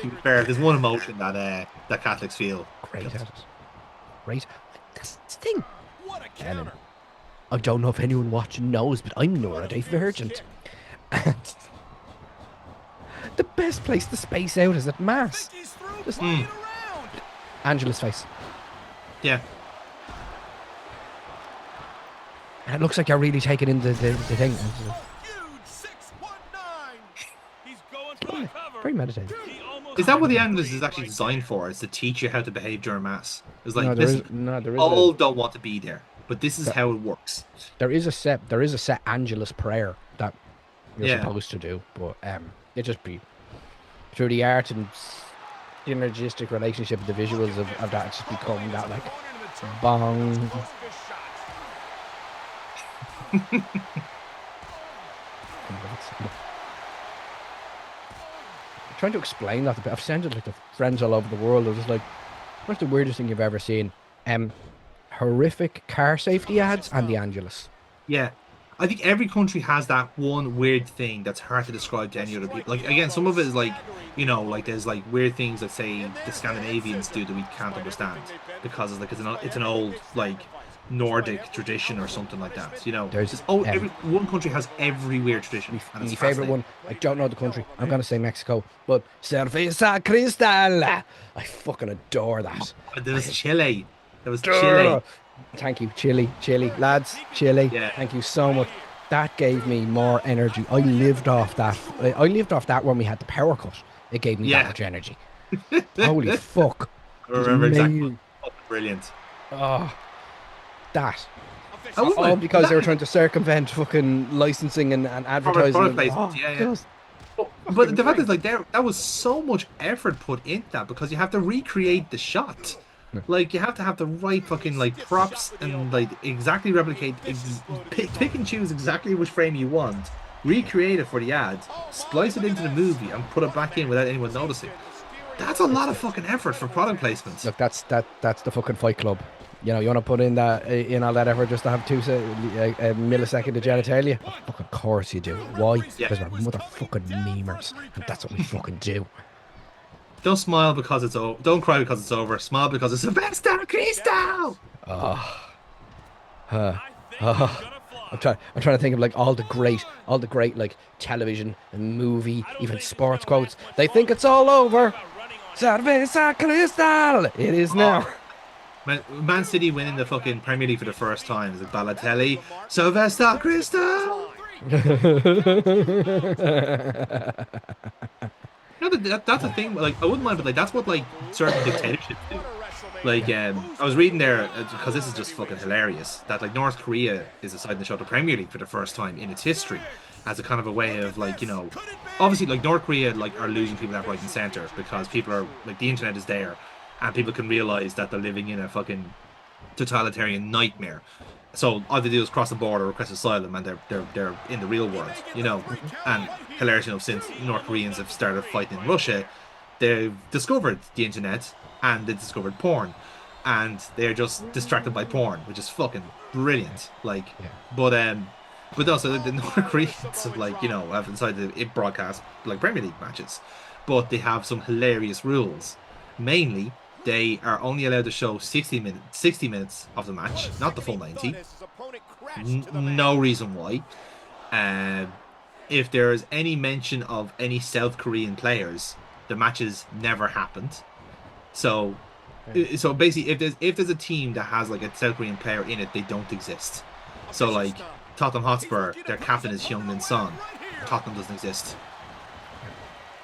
To be fair, there's one emotion that that Catholics feel. Great at it. Great. That's the thing. Um, I don't know if anyone watching knows, but I'm neurodivergent. And the best place to space out is at Mass. Just Angela's face. Yeah. And it looks like you're really taking in the thing. Very meditative. Is that what the Angelus is actually designed for? Is to teach you how to behave during mass? It's like No, there listen, is no, there is all don't want to be there, but this is there, how it works. there is a set Angelus prayer that you're Yeah. supposed to do, but it just be through the art and synergistic relationship with the visuals of that, it's just become that like bong. Trying to explain that a bit. I've sent it like to friends all over the world. I was just like, what's the weirdest thing you've ever seen? Horrific car safety ads and the Angelus. Yeah. I think every country has that one weird thing that's hard to describe to any other people. Like again, some of it is like, like there's like weird things that say the Scandinavians do that we can't understand because it's like it's an old like Nordic tradition or something like that. There's every one country has every weird tradition. And my it's favorite one. I don't know the country. I'm gonna say Mexico, but Cerveza Cristal. I fucking adore that. There was Chile. There was Chile. Thank you, Chile, lads, Chile. Yeah. Thank you so much. That gave me more energy. I lived off that. I lived off that when we had the power cut. It gave me that much energy. Holy fuck! I remember exactly. Oh, brilliant. Oh, that. All because they were trying to circumvent fucking licensing and advertising. Product placement. Yeah. But the fact is, like, that was so much effort put into that because you have to recreate the shot. Like, you have to have the right fucking, like, props and, like, exactly replicate, pick and choose exactly which frame you want, recreate it for the ad, splice it into the movie, and put it back in without anyone noticing. That's a lot of fucking effort for product placements. Look, that's the fucking Fight Club. You want to put in all that effort just to have a millisecond of genitalia? Of fucking course you do. Why? Because we're motherfucking memers, and that's what we fucking do. Don't smile because it's over. Don't cry because it's over. Smile because it's the best Crystal. I'm trying to think of like all the great like television and movie, even sports quotes. They think it's all over. Cerveza Cristal. It is now. Man City winning the fucking Premier League for the first time is like Balotelli. Sylvester Crystal. That's a thing. Like, I wouldn't mind, but like that's what like certain dictatorships do. Like, I was reading there because this is just fucking hilarious. That like North Korea is deciding to show the Premier League for the first time in its history, as a kind of a way of like obviously like North Korea like are losing people left, right, and center because people are like the internet is there, and people can realize that they're living in a fucking totalitarian nightmare. So all they do is cross the border, request asylum, and they're in the real world, And hilarious, since North Koreans have started fighting in Russia, they've discovered the internet and they discovered porn, and they're just distracted by porn, which is fucking brilliant. Like, but also the North Koreans have have decided to broadcast like Premier League matches, but they have some hilarious rules. Mainly, they are only allowed to show 60 minutes of the match, not the full 90. No reason why. If there is any mention of any South Korean players, the matches never happened. So basically, if there's a team that has like a South Korean player in it, they don't exist. So like Tottenham Hotspur, their captain is Heung-min Son. Tottenham doesn't exist.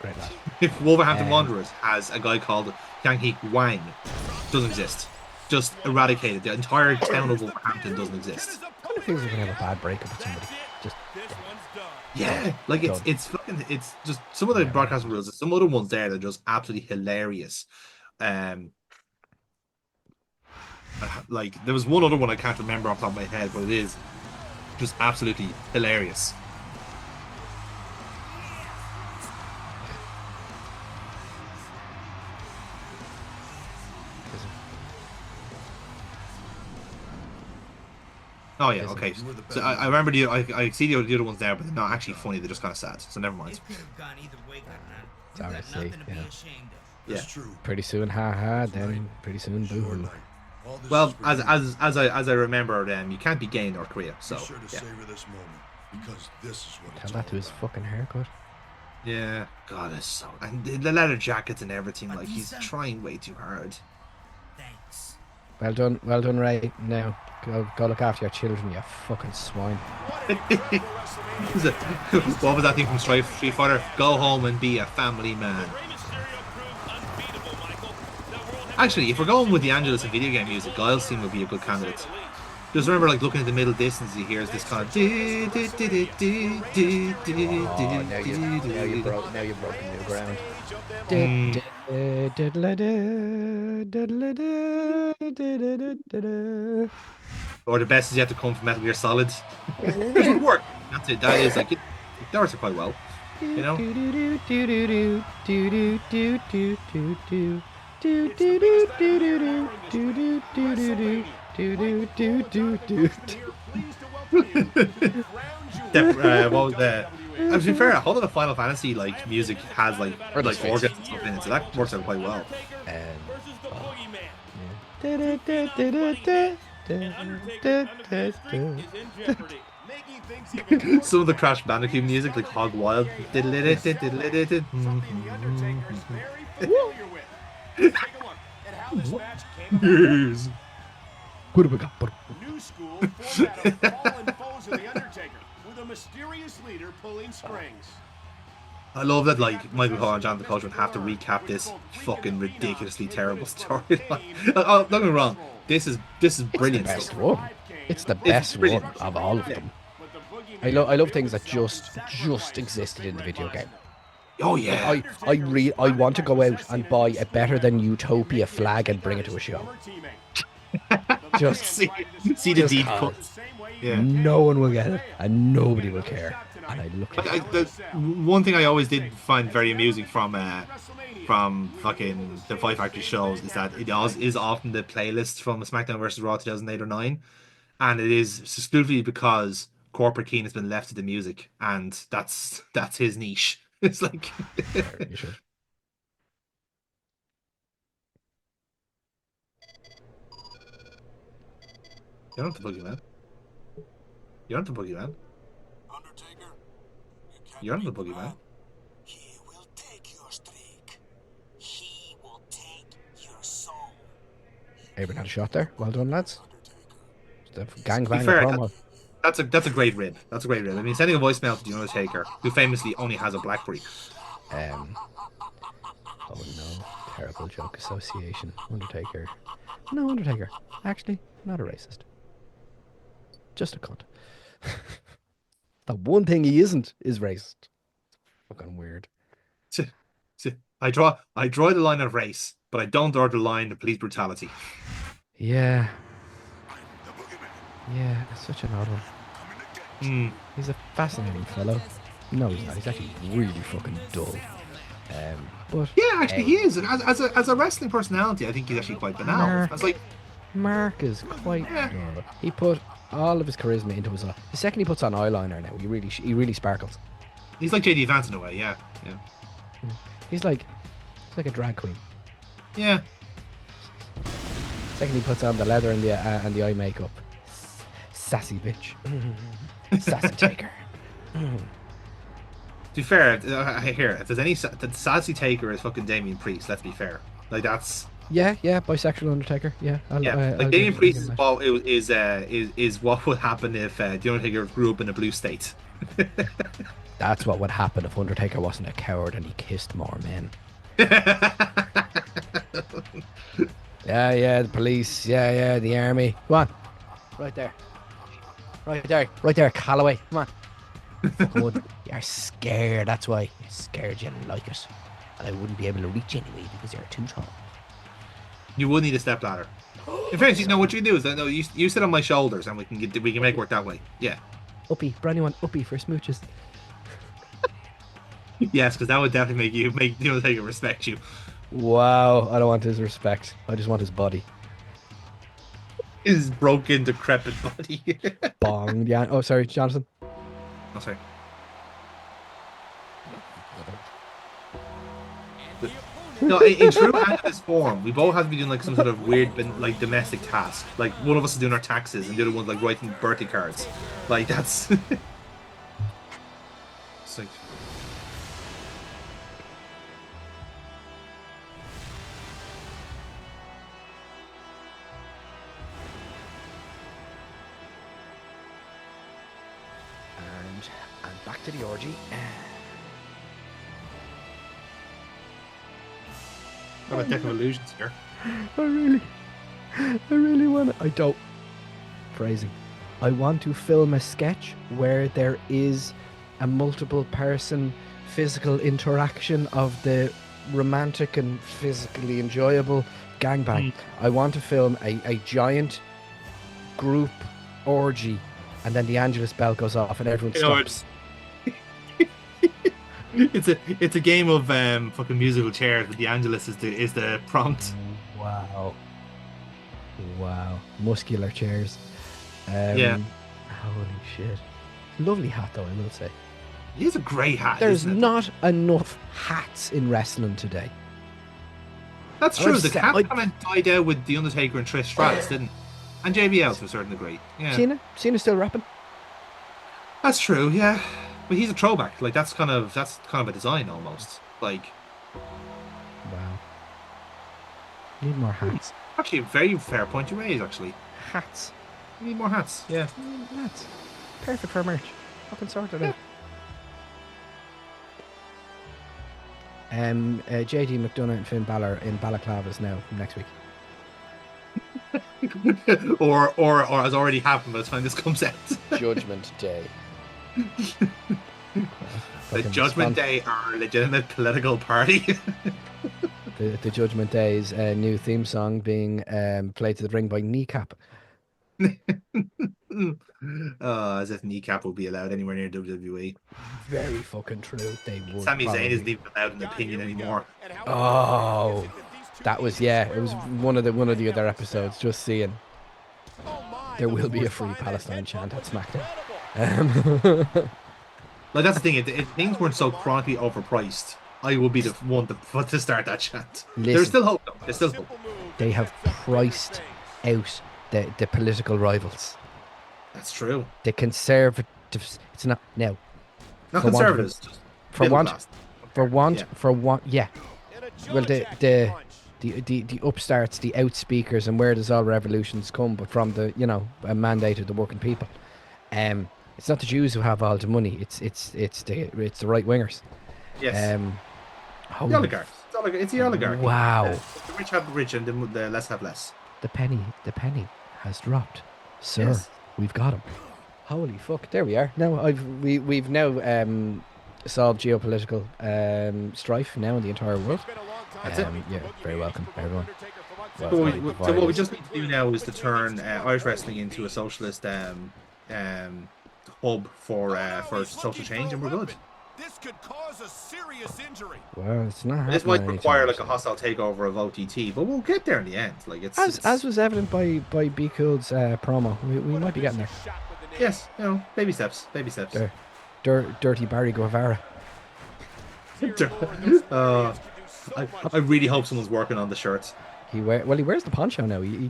Right. If Wolverhampton Wanderers has a guy called Yang-hee Wang, doesn't exist. Just eradicated. The entire town of Wolverhampton doesn't exist. Kind of feels like we can have a bad breakup with somebody. Just like it's just some of the broadcasting rules. Some other ones there that are just absolutely hilarious. Like there was one other one I can't remember off the top of my head, but it is just absolutely hilarious. Oh yeah, Listen, okay. So I remember I see the other ones there, but they're not actually funny. They're just kind of sad. So never mind. it's hard to see. Yeah. Yeah. Pretty soon, ha ha. Then pretty soon, boo hoo. Well, as I remember, you can't be gay in North Korea. So yeah. Tell that to his fucking haircut. Yeah. God, it's so and the leather jackets and everything. Like he's trying way too hard. Well done, Ray. Now go look after your children, you fucking swine. What was that thing from Street Fighter? Go home and be a family man. Actually, if we're going with the Angelus and video game music, Giles' theme would be a good candidate. Just remember, like, looking at the middle distance, he hears this kind of. Oh, now you broke new ground. Or the best is yet to come from Metal Gear Solid. Which would work. That's it. That is like it works quite well. You know. What was that? To be fair, a whole lot of Final Fantasy like music has like organs and stuff in it, so that works out quite well. Some of the Crash Bandicoot music, like Hog Wild. Yes. What have we got? New school format of Paul and foes of the Undertaker, with a mysterious leader pulling strings. I love that like Michael Cole and Jonathan Coachman have to recap this fucking ridiculously terrible storyline. Oh, don't get me wrong, this is brilliant. It's the best one. It's the best one of all of them. I love things that just existed in the video game. Oh yeah. I want to go out and buy a better than Utopia flag and bring it to a show. Just see the deep cut. Yeah. No one will get it, and nobody will care. And I look. The one thing I always did find very amusing from fucking the Fight Factory shows is that it is often the playlist from SmackDown versus Raw 2008 or 9, and it is exclusively because Corporate Keen has been left to the music, and that's his niche. It's like. You should. You're not the Boogeyman. You're not the Boogeyman. Undertaker, You're not the Boogeyman. he will take your streak. He will take your soul. Abraham had a shot there. Well done, lads. The To be gangbang fair, promo. that's a great rib. That's a great rib. I mean, sending a voicemail to the Undertaker, who famously only has a BlackBerry. Oh no, terrible joke association. Undertaker. No, Undertaker. Actually, not a racist. Just a cunt. The one thing he isn't is racist. Fucking weird. I draw the line of race, but I don't draw the line of police brutality. Yeah. Yeah, such an odd one. He's a fascinating fellow. No, he's not. He's actually really fucking dull. But Yeah, actually, he is. As a wrestling personality, I think he's actually quite banal. I was like, Mark is quite dull. He put all of his charisma into his eye. The second he puts on eyeliner now, he really sparkles. he's like JD Vance in a way. Yeah. He's like a drag queen. Yeah. Second he puts on the leather and the eye makeup. Sassy bitch. Sassy taker. To be fair, if there's any the sassy taker is fucking Damien Priest. Let's be fair. Like that's. Yeah, bisexual Undertaker. Yeah, like Damien Priest is what would happen if the Undertaker grew up in a blue state. That's what would happen if Undertaker wasn't a coward and he kissed more men. Yeah, the police. Yeah, the army. Come on, right there, Calloway. Come on. Good. You're scared. That's why you're scared. You don't like it, and I wouldn't be able to reach anyway because you're too tall. You would need a step ladder. In fairness, what you do is you sit on my shoulders and we can make it work that way. Yeah. Uppy, brand new one. Uppy for smooches. Yes, because that would definitely make the Undertaker respect you. Wow, I don't want his respect. I just want his body. His broken, decrepit body. Bong. Yeah. Oh, sorry, Jonathan. Oh, sorry. No, in true Angelus form, we both have to be doing like some sort of weird, like domestic task. Like one of us is doing our taxes, and the other one's like writing birthday cards. Like that's. It's like. And back to the orgy. What about Deck of Illusions here? I really want to. I don't. Phrasing. I want to film a sketch where there is a multiple person physical interaction of the romantic and physically enjoyable gangbang. I want to film a giant group orgy, and then the Angelus bell goes off and everyone stops. It's a game of fucking musical chairs, but the Angelus is the prompt. Wow. Muscular chairs. Yeah. Holy shit. Lovely hat though, I will say. He has a great hat. There's isn't it? not enough hats in wrestling today. That's true. I've The said- cap I- kind of died out with the Undertaker and Trish Stratus, didn't it? And JBL to a certain degree. Yeah. Cena's still rapping. That's true. Yeah. But he's a throwback. Like that's kind of a design almost. Like Wow. Need more hats. actually a very fair point you raise. Actually, Hats. we need more hats. Yeah. Hats. Perfect for merch. Fucking sorted out. JD McDonough and Finn Balor in balaclavas now from next week. or has already happened by the time this comes out. Judgment Day. The Fucking Judgment Day are a legitimate political party. The Judgment Day's new theme song being played to the ring by Kneecap. As if Kneecap will be allowed anywhere near WWE. Very fucking true. They would. Sami Zayn probably. isn't even allowed an opinion anymore. Oh, that was It was one of the other episodes. Just seeing. There will be a free Palestine chant at Smackdown. Like that's the thing. If things weren't so chronically overpriced, I would be the one to start that chant. Listen. There's still hope, though. There's still hope. They have priced out the political rivals. That's true. The conservatives. It's not now. Not For want of- conservatives. Just For middle want. class. For want. Yeah. For want. Yeah. Well, the upstarts, the outspeakers, and where does all revolutions come? But from the a mandate of the working people. It's not the Jews who have all the money. It's the right wingers. Yes. Holy The oligarchs. It's the oligarchy. Wow. The rich have rich and the less have less. The penny has dropped, sir. Yes. We've got him. Holy fuck! There we are. Now we've now solved geopolitical strife now in the entire world. That's it. Yeah, very welcome, everyone. So what we just need to do now is to turn Irish wrestling into a socialist hub for social change, and we're good. This could cause a serious injury. Well, it's not. This might happening require anytime like a hostile takeover of OTT, but we'll get there in the end. Like it's soon. As was evident by Be Cool's promo, we might be getting there. yes, baby steps. Dirty Barry Guevara. I really hope someone's working on the shirts. He wears the poncho now. He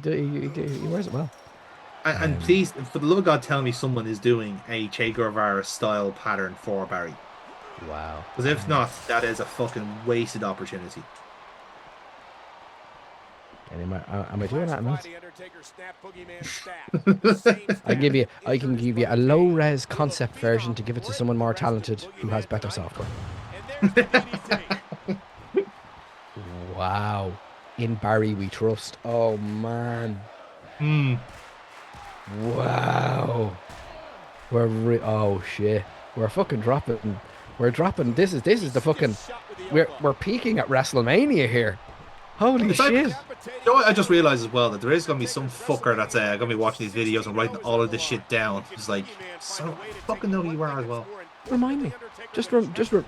wears it well. And please, for the love of God, tell me someone is doing a Che Guevara style pattern for Barry. Wow. Because if not, that is a fucking wasted opportunity. Am I doing that enough? I I can give you a low res concept version to give it to someone more talented who has better software. Wow. In Barry we trust. Oh man. Wow. Oh shit. We're fucking dropping. We're dropping. This is the fucking. We're peaking at WrestleMania here. Holy It's like- shit. You know what? I just realized as well that there is going to be some fucker that's going to be watching these videos and writing all of this shit down. It's like, so fucking know who you are as well. Remind me. Just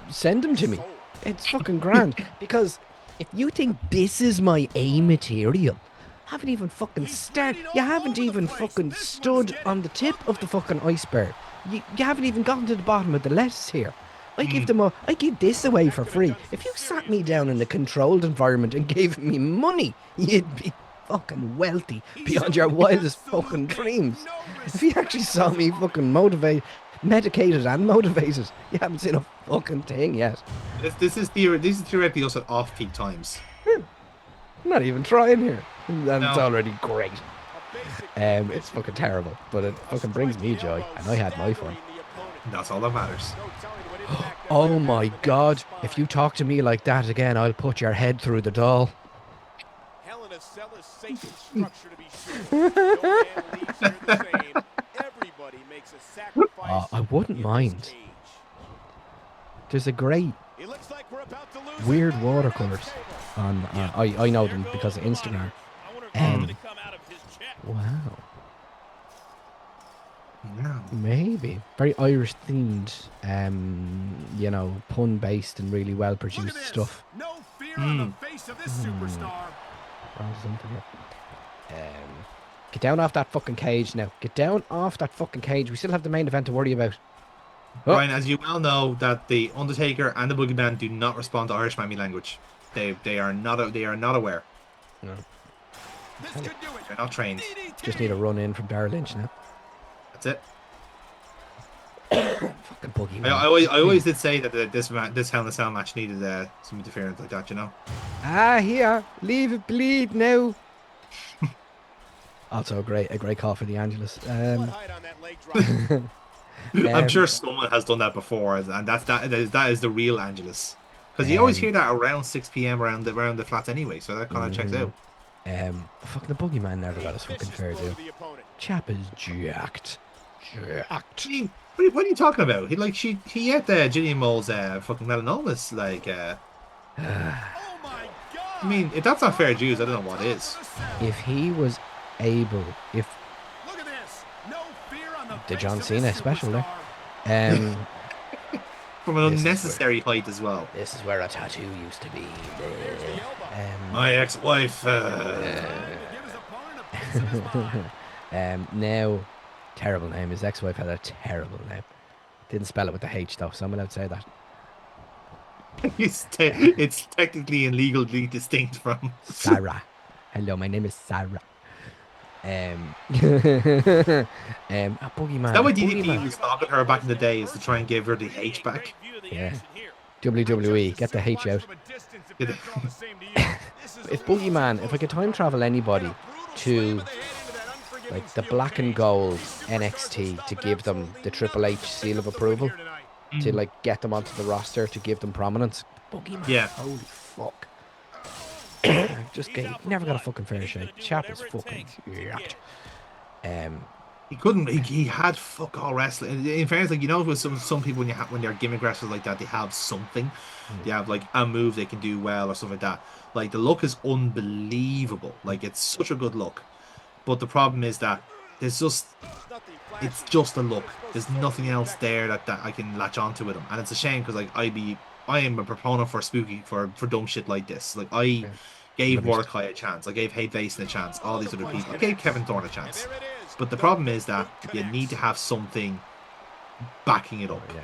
send them to me. It's fucking grand. Because if you think this is my A material, haven't even fucking started. You haven't even fucking stood on the tip of the fucking iceberg. You haven't even gotten to the bottom of the lettuce here. I give this away for free. If you sat me down in a controlled environment and gave me money, you'd be fucking wealthy beyond your wildest fucking dreams. If you actually saw me fucking medicated and motivated, you haven't seen a fucking thing yet. This is theoretically also off-peak times. I'm not even trying here. And No. it's already great. It's fucking terrible, but it fucking brings me joy, and I had my fun. That's all that matters. Oh my god, if you talk to me like that again, I'll put your head through the doll. Hell in a Cell is sacred structure to be sure. No man leaves here the same. Everybody makes a sacrifice. I wouldn't in this mind. cage. There's a great It looks like we're about to lose weird it. watercolors on I know them because of Instagram. Wow, No. maybe very Irish themed, pun based and really well Look at produced this. stuff. No fear on the face of this superstar. Or something, yeah. Get down off that fucking cage now. Get down off that fucking cage. We still have the main event to worry about. Oh. Brian, as you well know, that the Undertaker and the Boogeyman do not respond to Irish mammy language. They are not aware. No. This could do it. They're not trained. DDT. Just need a run in from Darrell Lynch now. That's it. Fucking Boogeyman. I always did say that this Hell in a Cell match needed some interference like that, you know. Here, leave it bleed now. Also a great call for the Angelus. What height on that leg drop? I'm sure someone has done that before, and that is the real Angelus. Because you always hear that around 6 p.m. around the flats anyway, so that kind of checks out. Fucking the Boogeyman never got his fucking fair due. The opponent. Chap is jacked. Jacked. I mean, what are you talking about? He ate Gillian Mole's fucking melanomas. Like, Oh my God. I mean, if that's not fair dues, I don't know what is. If he was able, if Look at this. No fear on the the face John of Cena this special there. superstar. From an This is unnecessary height as well. This is where a tattoo used to be. My ex-wife. Give his opponent a piece of his mind. Now, terrible name. His ex-wife had a terrible name. Didn't spell it with the H though, so I'm allowed to say that. It's technically and legally distinct from Sarah. Hello, my name is Sarah. A Boogeyman. Is that why Boogeyman. DDP was stalking her back in the days to try and give her the H back? Yeah. WWE, get the H out. If Boogeyman, if I could time travel anybody to like the black and gold NXT to give them the Triple H seal of approval, to like get them onto the roster, to give them prominence, Boogeyman. Yeah. Holy fuck. Never got a fucking fair shake. Chap is fucking yacked. He couldn't. He had fuck all wrestling. In fairness, like, you know, with some people when they're gimmick wrestlers like that, they have something. They have like a move they can do well or stuff like that. Like the look is unbelievable. Like it's such a good look. But the problem is that it's just a look. There's nothing else there that I can latch onto with him, and it's a shame because like I am a proponent for for dumb shit like this. Like I gave Mordecai a chance. I gave Hate Basin a chance. All these other people. I gave Kevin Thorne a chance. But the problem is that you need to have something backing it up. Yeah.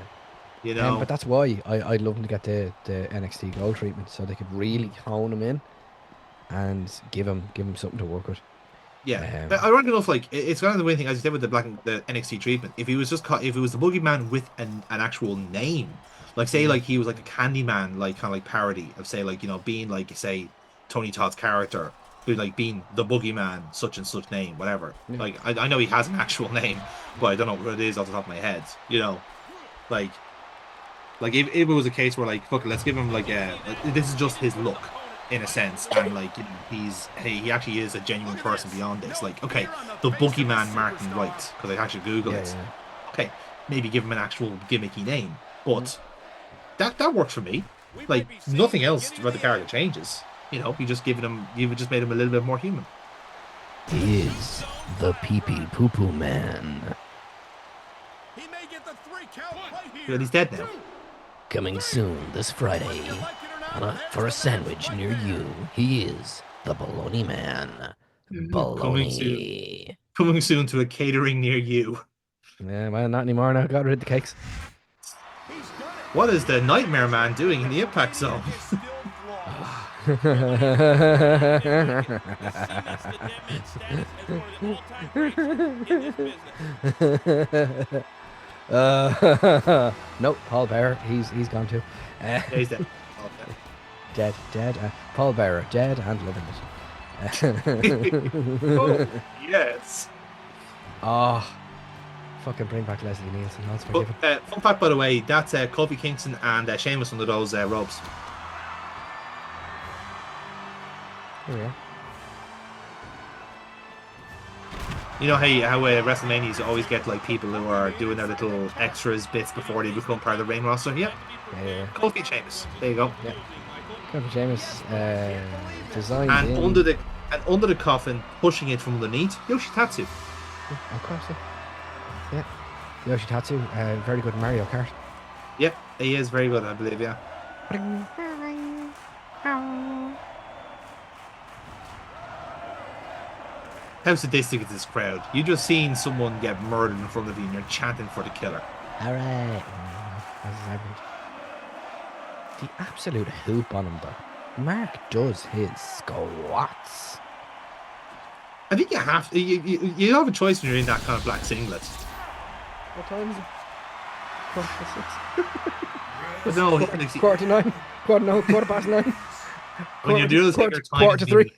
You know. But that's why I'd love them to get the NXT Gold treatment, so they could really hone him in and give him something to work with. Yeah, ironically enough, like it's kind of the weird thing as you said with the NXT treatment. If he was if it was the Boogeyman with an actual name, like say like he was like a Candyman, like kind of like parody of say like, you know, being like say Tony Todd's character, who like being the Boogeyman, such and such name, whatever. Yeah. Like I know he has an actual name, but I don't know what it is off the top of my head. You know, like if it was a case where like fuck it, let's give him like this is just his look. In a sense, and like, you know, he actually is a genuine person beyond this. Like, okay, the Boogeyman Martin Wright, because I actually Googled it. Yeah. Okay, maybe give him an actual gimmicky name, but that works for me. Like nothing else about the character changes. You know, you've just made him a little bit more human. He is the pee-pee poo-poo man. He may get the 3 count right here. But he's dead now. Coming soon this Friday. For a sandwich near you, he is the Baloney Man. Coming soon. Baloney. Coming soon to a catering near you. Yeah, well, not anymore now. Got rid of the cakes. What is the Nightmare Man doing in the Impact Zone? Nope, Paul Bearer. He's gone too. Yeah, he's dead. Dead. Paul Bearer, dead and living it. Oh, yes. Oh, fucking bring back Leslie Nielsen. I'll forgive him. Fun fact, by the way, that's Kofi Kingston and Sheamus under those ropes. Here we are. You know how WrestleManias always get like people who are doing their little extras bits before they become part of the main roster? Yep. Yeah. Kofi and Sheamus. There you go. Yeah. Kofi Sheamus designed And in... under the coffin, pushing it from underneath, Yoshitatsu. Yeah, of course, yeah. Yoshitatsu, very good Mario Kart. Yep, he is very good, I believe, yeah. How sadistic is this crowd? You just seen someone get murdered in front of you and you're chanting for the killer. Alright. The absolute hoop on him, though. Mark does his squats. I think you have to, you have a choice when you're in that kind of black singlet. What time is it? But no, quarter to nine. Quarter past 9. when you're doing this, quarter to 3.